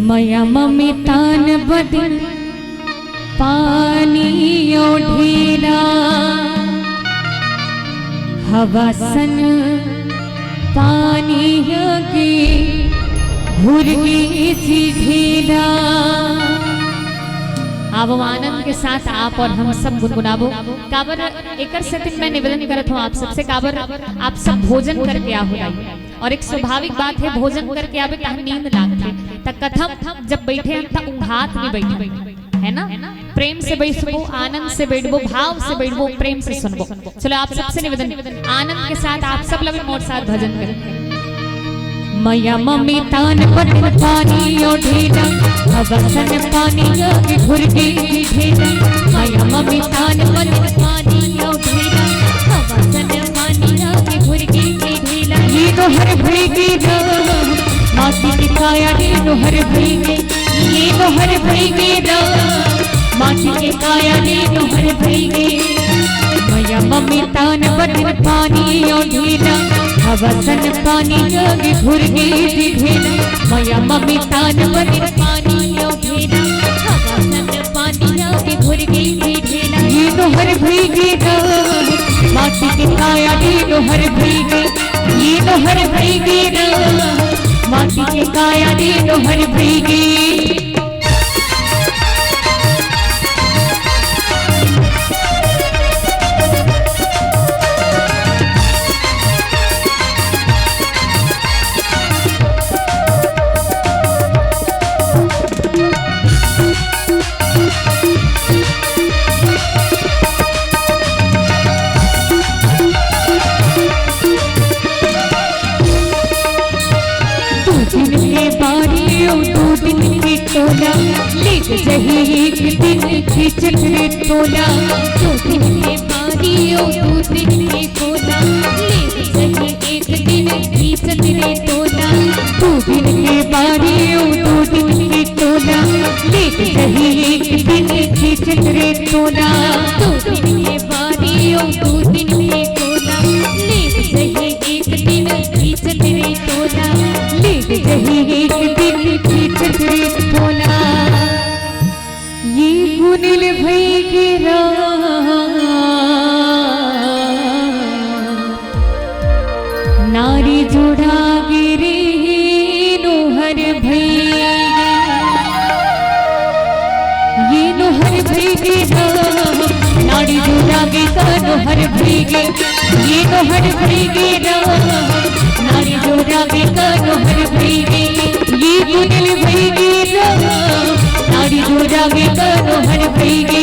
मया मम्मी तान बदन पानी ओढ़ेला हवा सन पानी के भुरगी ढीला। अब आनंद के साथ आप और हम सब गुनगुनाबो काबर एकर सेटिंग में निवेदन करत हूँ आप सबसे काबर आप सब भोजन करके आओ और एक स्वाभाविक बात है भोजन करके आवे त नींद लागथे त कथम जब बैठे हम त उंघात में बैठे है ना प्रेम से बैठबो आनंद से बैठबो भाव से बैठबो प्रेम से सुनबो। चलो आप सबसे निवेदन आनंद के साथ आप सब लोग मोर साथ भजन करें। मया मम्मी तान बदन पानी ओढ़ेला हवा सन पानी के भुरगी ढीला। मया मम्मी तान बदन पानी ओढ़ेला हवा सन पानी के भुरगी ढीला। ये तो हर भीगी माटी की काया ये तो हर भीगी ये तो हर भीगी माटी की काया ये तो हर भीगी। मया मम्मी तान बदन पानी ओढ़ेला हवा सन पानी के भुरगी ढीला। मया मम्मी तान बदन पानी ओढ़ेला हवा सन पानी के भुरगी ढीला। ये तो हर भीगी माटी की काया ये तो हर भीगी ये तो हर भीगी माटी की काया ये तो हर भीगी। लेक जही एक दिन खींचल रे तोला दो दिन के बारी ओ दो दिन के कोला। लेक जही एक दिन खींचल रे तोला दो दिन के बारी ओ दो दिन के तोला। लेक जही एक दिन खींचल रे तोला दो दिन के बारी ओ दो दिन के कोला। लेक जही एक दिन खींचल रे तोला लेक जही एक दिन खींचल रे तोला। ये गुनिल भई गिरा नारी जुड़ा गिरे नोहर भई ये नोहर भई गिरा नारी जुड़ा गिरा नोहर भई गे ये नोहर भई गिरा नारी जुड़ा गिरा नोहर भई गे। ये गुनिल भई गिरा नारी जुड़ा गिरा नोहर भई गे।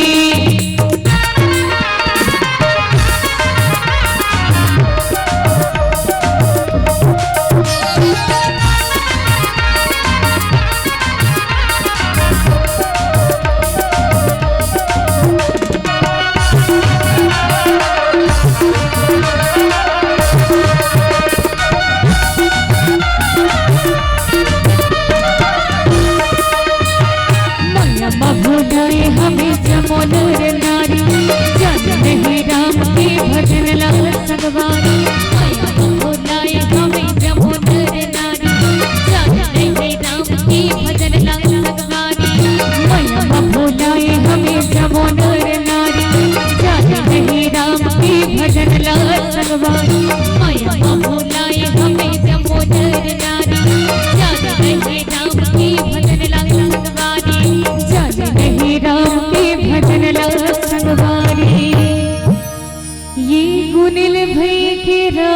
हमें जमोनर नारी जन नहीं राम के भजन लाल सगवारी। बोलाए हमें जमोनर नारी जन नहीं राम के भजन लाल सगवारी। मैया बोलाए हमें जमोनर नारी जन नहीं राम के भजन लाल सगवारी। मैया बोलाए हमें जमोनर नारी जन नहीं राम के भजन लाल सगवारी। जन नहीं राम के भजन लाल सगवारी। ये गुनिल भई गिरा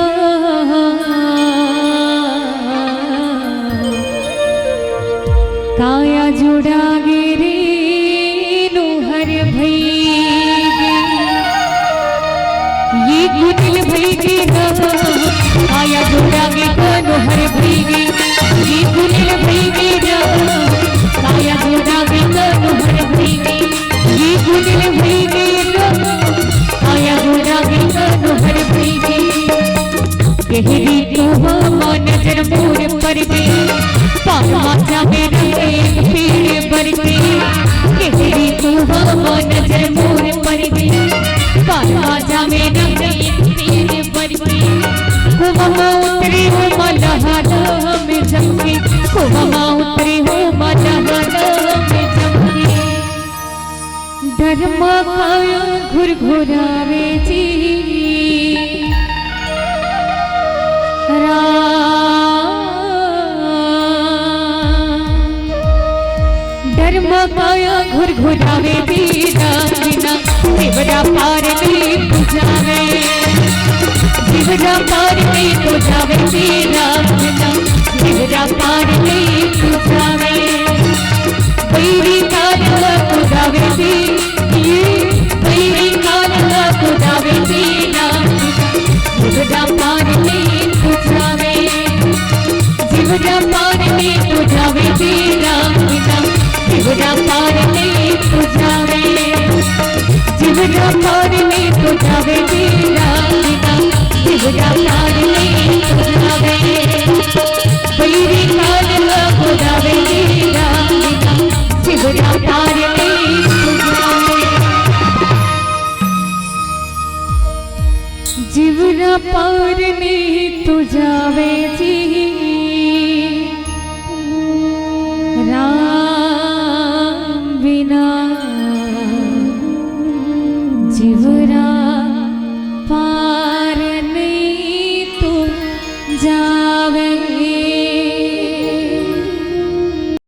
काया जुड़ा गिरे नोहर भई गे। ये गुनिल भई गिरा काया जुड़ा गिरा नोहर भई गे। ये गुनिल भई गिरा काया जुड़ा गिरा नोहर भई गे। ये गुनिल भई गिरा काया जुड़ा गिरा नोहर भई गे। गहरी तो नजर मोर पर गे पार माचा में रहे पेड़ पर गे। गहरी तो नजर मोर पर गे पार माचा में रहे पेड़ पर गे। कुममा उतरी हो मलहरा में जमके कुममा उतरी हो मलहरा धर्म काया घुरघुरावे जी धर्म काया घुरघुरावे दीना बिना जीवरा पार नहीं बुझावे जीवरा पार नहीं बुझावे दीना बिना जीवरा पार नहीं बुझावे पैरी काल बुझावे दी ये पैरी काल बुझावे दीना जीवरा पार नहीं बुझावे जीवरा पार नहीं बुझावे दीना बिना जीवरा पार नहीं बुझावे जीवरा पार नहीं बुझावे दीना बिना जीवरा पार नहीं बुझावे पैरी काल बुझावे दीना बिना जीवरा पार नहीं बुझावे जीवरा पार नहीं बुझावे जी राम बिना जीवरा